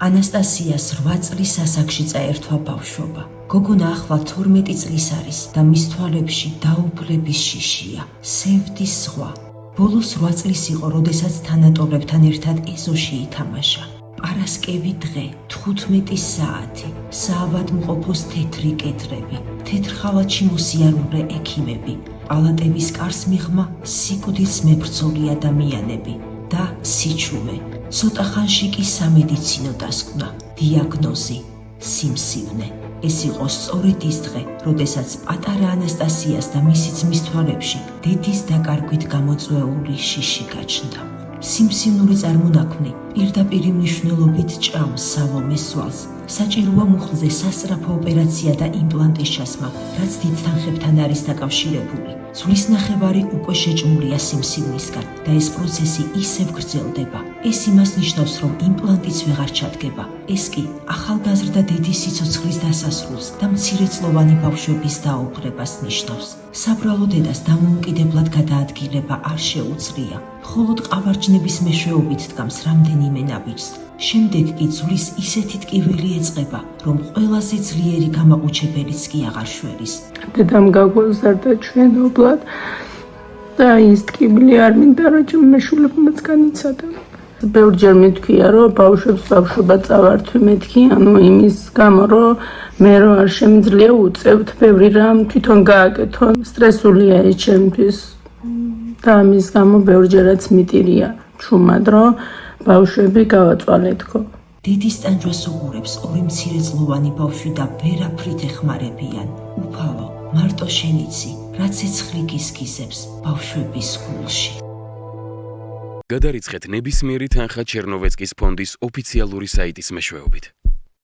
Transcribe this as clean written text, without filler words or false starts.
ანასტასიას 8 წლის ასაკში წაერთვა ბავშვობა. გოგონა ახლა 12 წლის არის და მის თვალებში დაუფლების შიშია, სევდის ზღვა. ბოლოს 8 წლის იყო, როდესაც თანატოლებთან ერთად ეზოში ითამაშა. პარასკევი დღე, 15 საათი, საავადმყოფოს თეთრი კედლები, თეთრ ხალათში მოსიარულე ექიმები, პალატების კარს მიღმა სიკვდილს მებრძოლი ადამიანები და სიჩუმე. ცოტა ხანში კი სამედიცინო დასკვნა, დიაგნოზი, სიმსივნე. ეს იყო სწორედ ის დღე, როდესაც პატარა ანასტასიას და მისი ძმის თვალებში დედის დაკარგვით გამოწვეული შიში გაჩნდა. სიმსივნური წარმონაქმნი პირდაპირი მნიშვნელობით ჭამს სალომეს ზვალს. საჭიროა მუხლზე სასწრაფო ოპერაცია და იმპლანტის ჩასმა, რაც დიდ თანხებთან არის დაკავშირებული. ძვლის ნახევარი უკვე შეჭმულია სიმსივნისგან და ეს პროცესი ისევ გრძელდება. ეს იმას ნიშნავს, რომ იმპლანტიც ვეღარ ჩადგება. ეს კი ახალგაზრდა დედის სიცოცხლის დასასრულს და მცირეწლოვანი ბავშვების დაუფლებას ნიშნავს. საბრალო დედას დამოუკიდებლად გადაადგილება არ შეუძლია. მხოლოდ ყავარჯნების მეშვეობით დგამს რამდენიმე ნაბიჯს. შემდეგ კი ძვლის ისეთი ტკივილი ეწყება, რომ ყველაზე ძლიერი გამაყუჩებელიც კი აღარ შველის. დედამ გაგვაზარდა ჩვენობლად და ის ტკივილი არ მინდა, რომ მეშულებმაც განიცადა. ბევრჯერ მეთქვია, რომ ბავშვებს ბავშვობა წავართვი, მეთქი, იმის გამო, რომ მე არ შემიძლია უწევთ ბევრი რამ თვითონ გააკეთო. სტრესულია ეს ჩემთვის და ამის გამო ბევრჯერაც მიტირია ჩუმად, რომ ბავშვები გავაწვალეთქო. დედის ტანჯვას უყურებს ორი მცირეწლოვანი ბავშვი და ვერაფრით ეხმარებიან. უფალო, მარტო შენ იცი, რაც ეცხლი გიზგიზებს ბავშვების გულში. გადარიცხეთ ნებისმიერი თანხა ჩერნოვეცკის ფონდის ოფიციალური საიტის მეშვეობით.